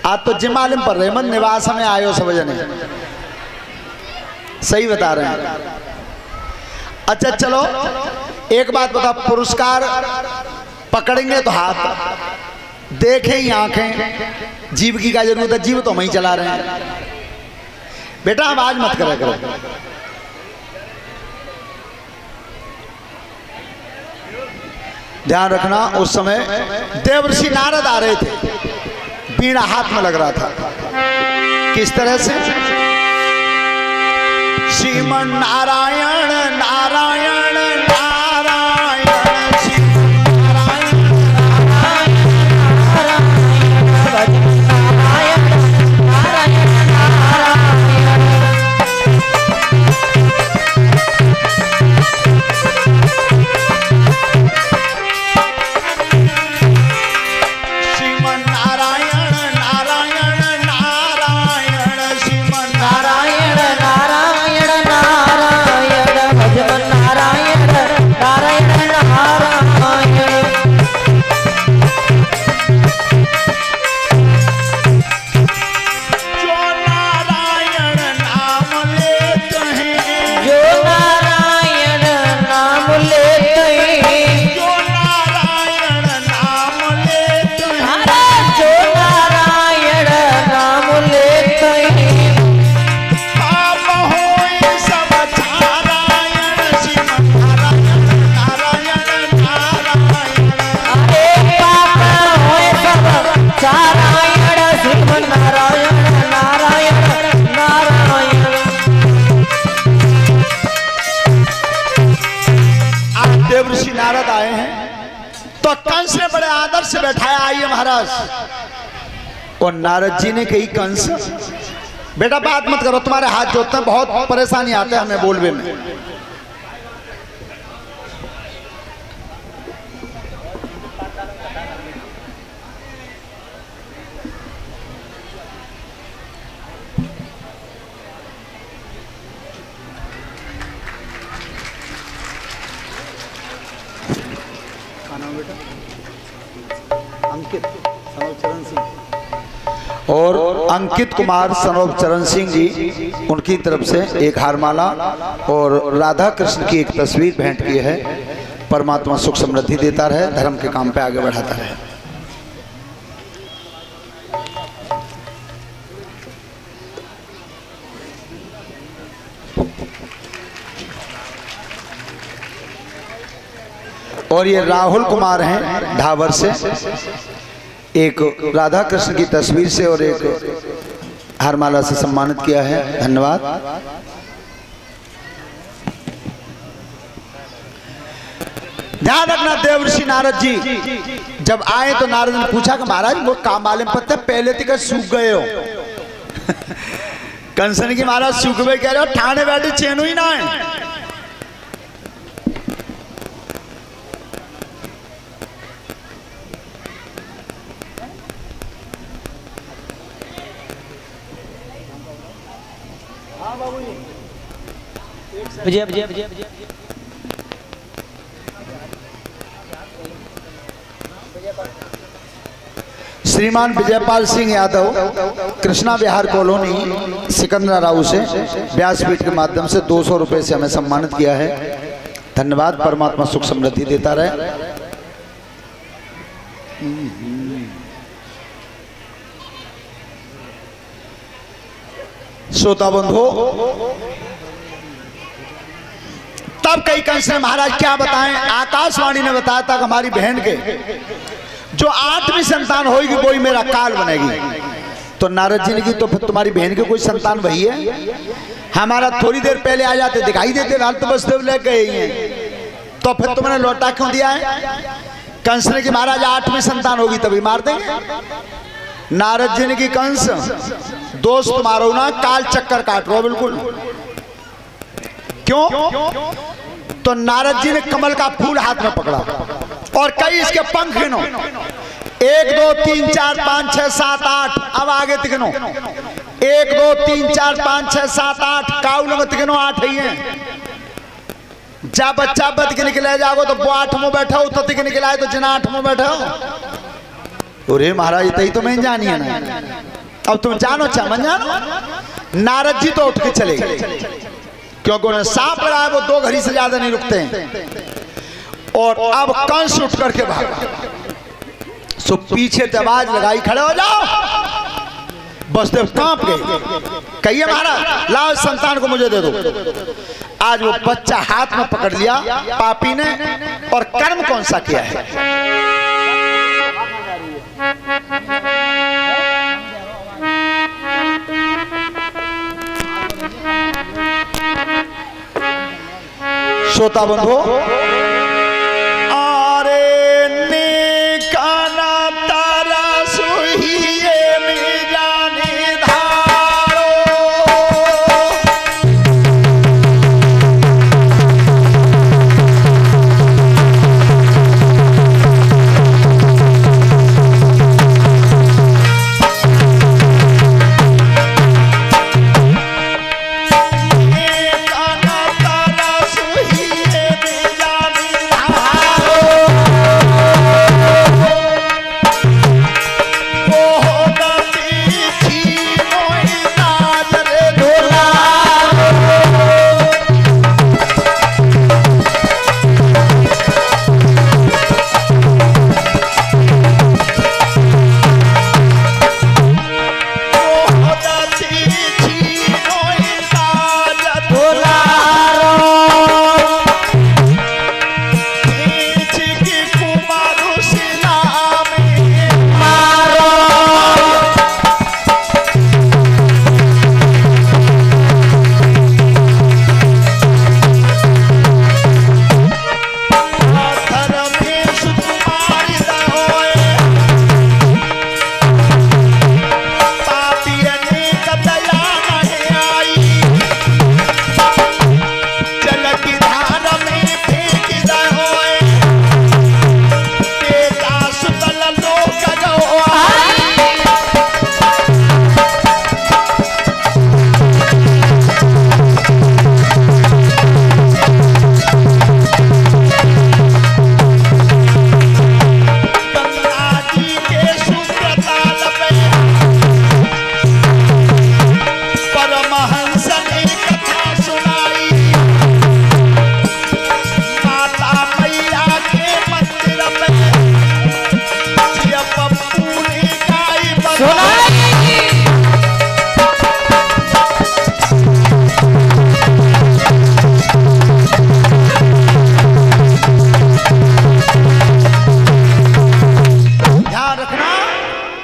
आज तो जिमालिम पर रहमत निवास में आयो सब जने, सही बता रहे हैं। अच्छा चलो एक बात बता, पुरस्कार पकड़ेंगे तो हाथ, देखें ही आंखें, जीव की क्या जरूरत है, जीव तो हम ही चला रहे हैं। बेटा आवाज मत करा करो। ध्यान रखना, उस समय देवर्षि नारद आ रहे थे, बीड़ा हाथ में लग रहा था। किस तरह से? श्रीमन नारायण नारायण नारायण से बैठाया, आइए महाराज। और नारद जी ने कही, कंस बेटा बात मत करो, तुम्हारे हाथ जोड़ते हैं, बहुत परेशानी आते हैं हमें बोलने में। अंकित सनोज चरण सिंह और अंकित कुमार सनोज चरण सिंह जी, उनकी तरफ से एक हारमाला और राधा कृष्ण की एक तस्वीर भेंट की है। परमात्मा सुख समृद्धि देता रहे, धर्म के काम पे आगे बढ़ाता रहे। और ये राहुल कुमार हैं ढाबर से, एक राधा कृष्ण की तस्वीर से और एक हारमाला से सम्मानित किया है। धन्यवाद। ध्यान रखना, देवर्षि नारद जी जब आए तो नारद ने पूछा कि महाराज वो काम वाले पत्ते पहले तक सूख गए हो। कंसन की महाराज सूख गए, कह रहे हो ठाणे बैठे चैनो ही ना है। विजय विजय विजय विजय श्रीमान विजयपाल सिंह यादव, कृष्णा विहार कॉलोनी, सिकंदराऊ से व्यासपीठ के माध्यम से 200 रुपए से हमें सम्मानित किया है। धन्यवाद। परमात्मा सुख समृद्धि देता रहे। श्रोता बंधु, तब कई कंस ने महाराज क्या बताएं, आकाशवाणी ने बताया था कि हमारी बहन के जो 8वीं संतान होगी वही मेरा काल बनेगी। तो नारद जी ने की, तो फिर तुम्हारी बहन के कोई संतान वही है, हमारा थोड़ी देर पहले आ जाते दिखाई देते, हाल तो बस देव ले गए हैं, तो फिर तुमने लौटा क्यों दिया है? कंस ने की महाराज 8वीं संतान होगी तभी मार देंगे। नारद जी ने की, कंस दोस्त मारो ना, काल चक्कर काट रो बिल्कुल। क्यों? तो नारद जी ने कमल का फूल हाथ में पकड़ा और कई इसके पंख गिनो, 1 2 3 4 5 6 7 8, अब आगे तिगनो 1 2 3 4 5 6 7 8, काउल में तिगनो 8 ही है। जब बच्चा बद के निकले जाओ तो वो 8 में बैठा हो, तो तिग निकला है तो जना 8 में बैठा हो। अरे महाराज तई तो मैं जानी है ना, अब तुम जानो चाहे मन जानो। नारद जी तो उठ के चले गए, क्योंकि उन्हें सांप लगाया, वो 2 घड़ी से ज्यादा नहीं रुकते हैं। और अब कंस उठ करके भागा, सो पीछे से आवाज लगाई, खड़े हो जाओ। बसदेव कांप गए, कहिए महाराज लाओ संतान को मुझे दे दो। आज वो बच्चा हाथ में पकड़ लिया पापी ने, और कर्म कौन सा किया है? श्रोता बंधु,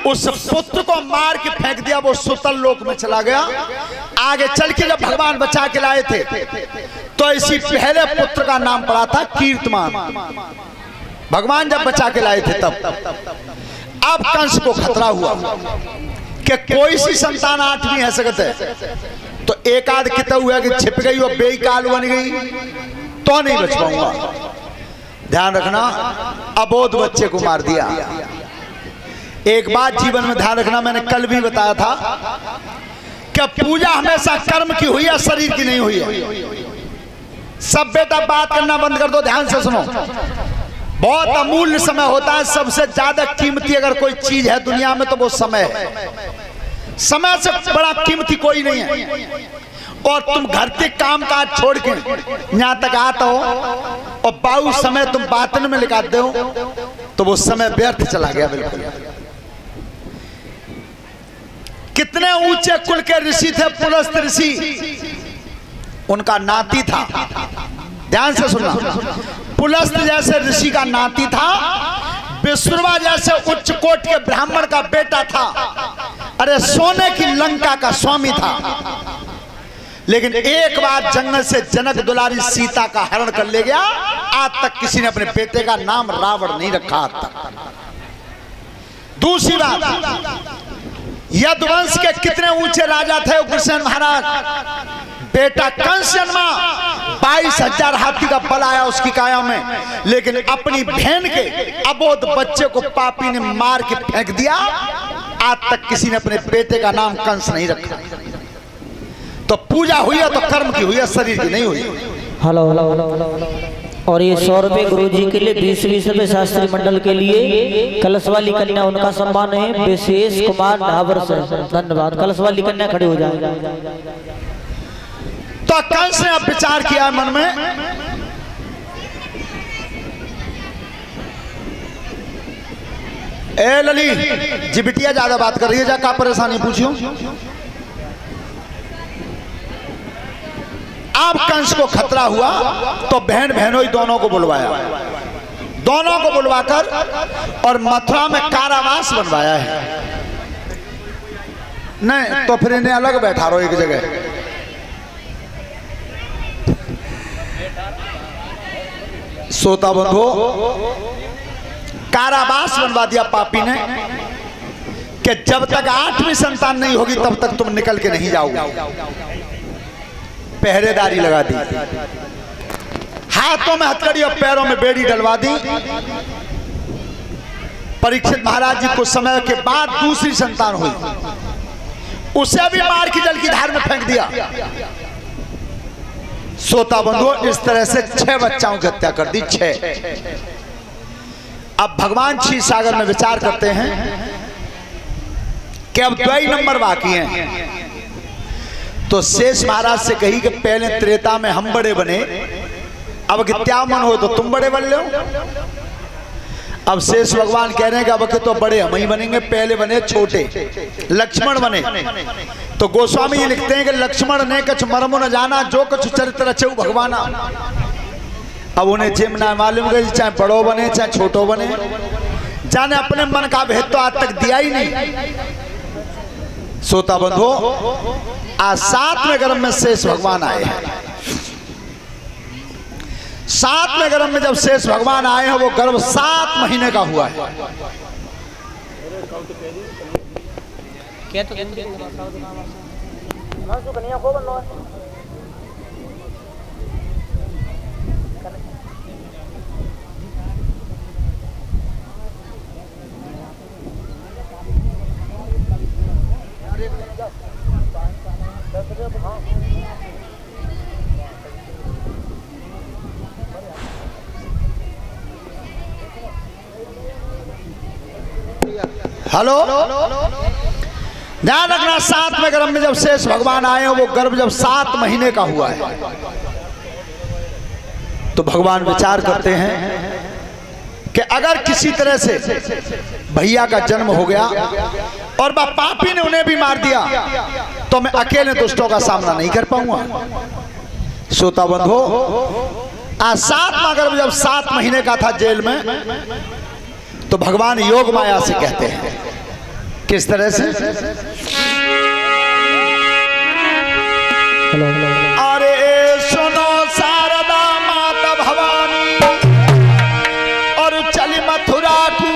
उस पुत्र को मार के फेंक दिया, वो सुतल लोक में चला गया। आगे चल के जब भगवान बचा के लाए थे तो इसी पहले पुत्र का नाम पड़ा था कीर्तमान। भगवान जब बचा के लाए थे तब। अब कंस को खतरा हुआ कि कोई सी संतान 8वीं है सकते है, तो एक आध किता हुआ कि छिप गई और बेकाल बन गई तो नहीं बच पाऊंगा। ध्यान रखना, अबोध बच्चे को मार दिया। एक बात जीवन में ध्यान रखना, मैंने कल भी बताया था कि पूजा हमेशा कर्म की हुई है, शरीर की नहीं हुई है। सब बेटा बात करना बंद कर दो, ध्यान से सुनो। बहुत अमूल्य समय होता है, सबसे ज्यादा कीमती अगर कोई चीज है दुनिया में तो वो समय है। समय से बड़ा कीमती कोई नहीं है। और तुम घर के काम काज छोड़ के यहाँ तक आते हो और बाऊ समय तुम बातन में लगाते हो तो वो समय व्यर्थ चला गया। बिल्कुल। कितने ऊंचे कुल के ऋषि थे पुलस्त ऋषि, उनका नाती था। ध्यान से सुनना, पुलस्त जैसे ऋषि का नाती था, विश्रवा जैसे उच्च कोट के ब्राह्मण का बेटा था। अरे सोने की लंका का स्वामी था। लेकिन एक बार जंगल से जनक दुलारी सीता का हरण कर ले गया। आज तक किसी ने अपने बेटे का नाम रावण नहीं रखा आज तक। दूसरी बात, यदुवंश के कितने ऊंचे राजा थे उग्रसेन महाराज, बेटा कंस जन्मा, 22,000 हाथी का बल आया उसकी काया में, लेकिन अपनी बहन के अबोध बच्चे को पापी ने मार के फेंक दिया। आज तक किसी ने अपने बेटे का नाम कंस नहीं रखा। तो पूजा हुई है तो कर्म की हुई है, शरीर की नहीं हुई। Hello hello hello hello. और ये 100 रुपए गुरु जी के लिए, 20 रुपए शास्त्री मंडल के लिए। कलश वाली कन्या उनका सम्मान है विशेष कुमार ढाबर से। धन्यवाद। कलश वाली कन्या खड़ी हो जाए। तो कंस ने अब विचार किया मन में, ए लली जी बिटिया ज्यादा बात कर रही है, जा का परेशानी पूछियो। अब कंस को खतरा हुआ तो बहन बहनोई दोनों को बुलवाया, दोनों को बुलवाकर और मथुरा में कारावास बनवाया है। नहीं तो फिर इन्हें अलग बैठा रहो एक जगह। सोता बंधु, कारावास बनवा दिया पापी ने कि जब तक 8वीं संतान नहीं होगी तब तक तुम निकल के नहीं जाओगे। पहरेदारी लगा दी, हाथों में हथकड़ी और पैरों में बेड़ी डलवा दी। परीक्षित महाराज जी कुछ समय के बाद दूसरी संतान हुई, उसे भी मार की जल की धार में फेंक दिया। सोता बंधु, इस तरह से 6 बच्चाओं की हत्या कर दी, 6। अब भगवान क्षीर सागर में विचार करते हैं कि अब 2 नंबर बाकी हैं। तो शेष महाराज से कही कि पहले त्रेता में हम बड़े बने, अब क्या मन हो तो तुम बड़े बन लो। अब शेष भगवान कह रहे हैं कि अब के तो बड़े हम ही बनेंगे, पहले बने छोटे, लक्ष्मण बने। तो गोस्वामी जी लिखते हैं कि लक्ष्मण ने कछ मर्म न जाना, जो कुछ चरित्र रचे भगवाना। अब उन्हें जिम ना मालूम कि चाहे बड़ो बने चाहे छोटो बने, जाने अपने मन का भेद तो आज तक दिया ही नहीं। सोता बंधु, आज 7वें गर्भ में शेष भगवान आए हैं। 7वें गर्भ में जब शेष भगवान आए हैं, वो गर्भ 7 महीने का हुआ है। हेलो, ध्यान रखना, 7वें गर्भ में जब शेष भगवान आए हैं, वो गर्भ जब 7 महीने का हुआ है। तो भगवान विचार करते हैं कि अगर किसी तरह से भैया का जन्म हो गया और पापी ने उन्हें भी मार दिया तो मैं अकेले दुष्टों का सामना नहीं कर पाऊंगा। सोता बंधु, आज 7वां गर्भ जब 7 महीने का था जेल में, तो भगवान योग माया से कहते हैं, किस तरह से? अरे सुनो शारदा माता भवानी, और चली मथुरा को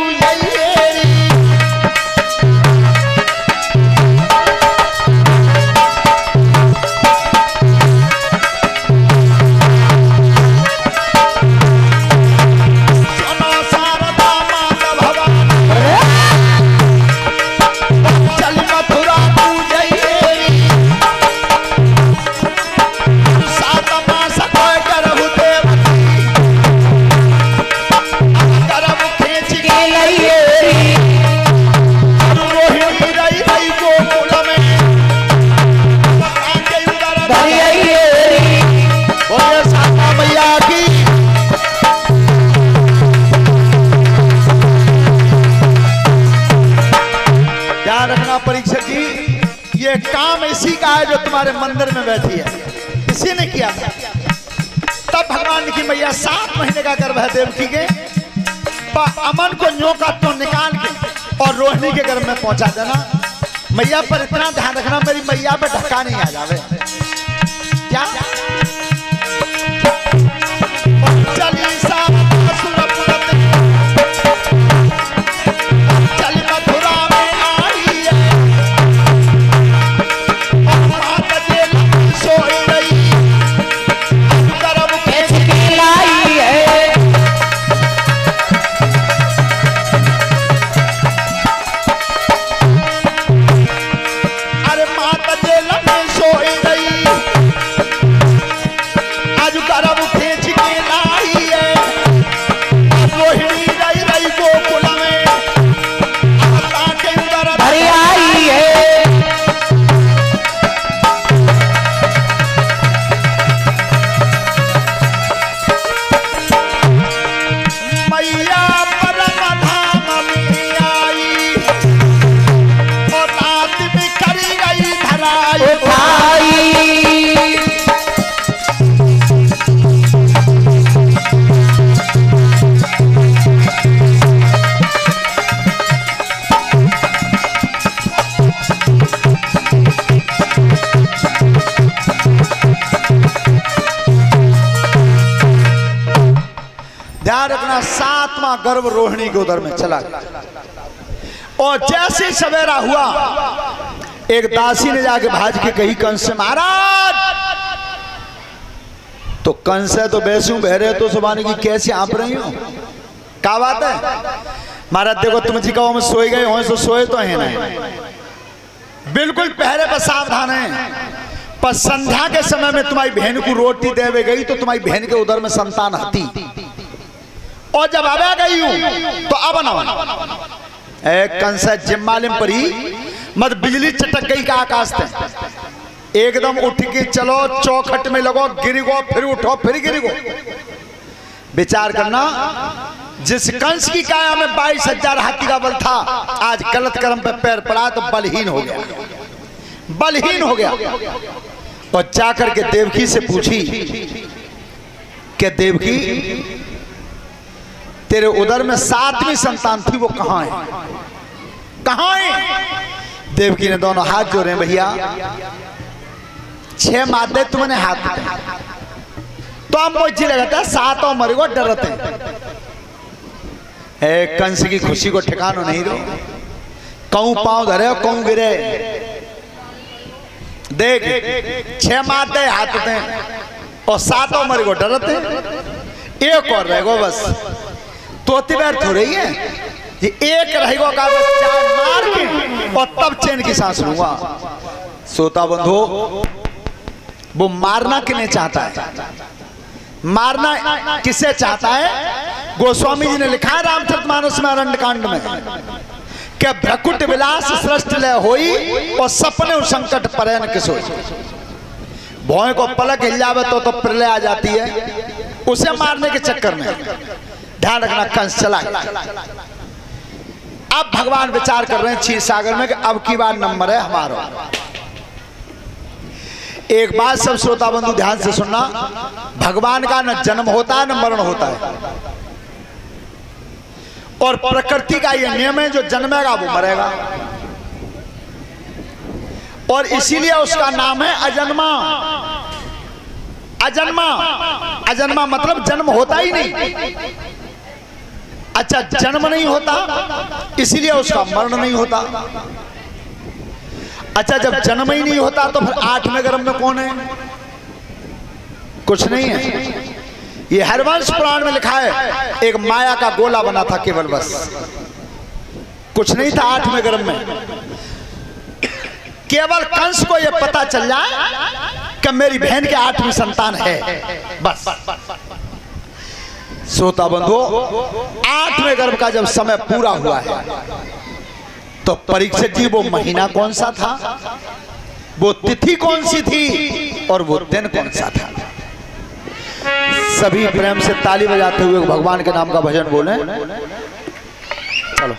परीक्षक जी, ये काम इसी का है जो तुम्हारे मंदिर में बैठी है, इसी ने किया। तब भगवान की मैया 7 महीने का गर्भ है देवकी के, अमन को न्यों का तो निकाल के और रोहिणी के गर्भ में पहुंचा देना। मैया पर इतना ध्यान रखना, मेरी मैया पे धक्का नहीं आ जावे। क्या अपना 7वां गर्भ रोहिणी के उदर में चला गया। और जैसे ही सवेरा हुआ, एक दासी ने जाके भाज के कही कंस से, महाराज। तो कंस है तो बैसू बहरे तो सुबानी की कैसे आप रही हो, क्या बात है। महाराज देखो तुम जी कहो में सोए गए हो, तो सोए तो है ना, बिल्कुल पहरे पर सावधान है। पर संध्या के समय में तुम्हारी बहन को रोटी देवे गई तो तुम्हारी बहन के उदर में संतान हती, और जब अब गई हूं तो अब न कंस जिम्मालिम परी मत बिजली चटक गई का आकाश थे, एकदम उठ के चलो चौखट में लगो, गिर गो फिर उठो फिर गिर गो। विचार करना, जिस कंस की काया में 22,000 हाथी का बल था, आज गलत कर्म पे पैर पड़ा तो बलहीन हो गया, बलहीन हो गया। और जाकर के देवकी से पूछी कि देवकी तेरे उदर में 7वीं संतान थी, वो कहां है, कहां है। देवकी ने दोनों हाथ जोड़े, भैया 6 मादे तुमने हाथ में, तो हम मुझे लगता है 7 और मर गो डरते। कंस की खुशी को ठिकाना नहीं दो, कहूं पांव धरे कहूं गिरे। देख 6 मादे हाथ में और 7 और मर गो डरते, एक और रहेगो बस, तोती बैर थोड़ी है, ये एक रहेगो का बस 4 मार के और तब चैन की सांस लूंगा। सोता बंधु, वो मारना किन्हें चाहता है, मारना किसे चाहता है। गोस्वामी जी ने लिखा है रामचरितमानस में अरण्यकांड में कि भ्रकुट विलास सृष्ट लय होई और सपने संकट परे न किसोई। भौं को पलक हिल जावे तो प्रलय आ जाती है, उसे मारने के चक्कर में। ध्यान रखना, कंस चला। अब भगवान विचार कर रहे हैं क्षीर सागर में कि अब की बार नंबर है हमारा। एक बात सब श्रोता बंधु ध्यान से सुनना, भगवान का न जन्म होता है न मरण होता है, और प्रकृति का यह नियम है जो जन्मेगा वो मरेगा, और इसीलिए उसका नाम है अजन्मा। अजन्मा, अजन्मा मतलब जन्म होता ही नहीं। अच्छा, जन्म नहीं होता इसीलिए उसका मरण नहीं होता। अच्छा, जब जन्म ही नहीं होता तो फिर 8वें गर्भ में कौन है, कुछ नहीं है। ये हरवंश पुराण में लिखा है, एक माया का गोला बना था केवल, बस कुछ नहीं था 8वें गर्भ में। केवल कंस को यह पता चल जाए कि मेरी बहन के 8वीं संतान है, बस। श्रोता बंधु, 8वें गर्भ का जब समय पूरा हुआ है तो परीक्षित जी वो महीना कौन सा था, वो तिथि कौन सी थी, और वो दिन कौन सा था। सभी प्रेम से ताली बजाते हुए भगवान के नाम का भजन बोलें। चलो।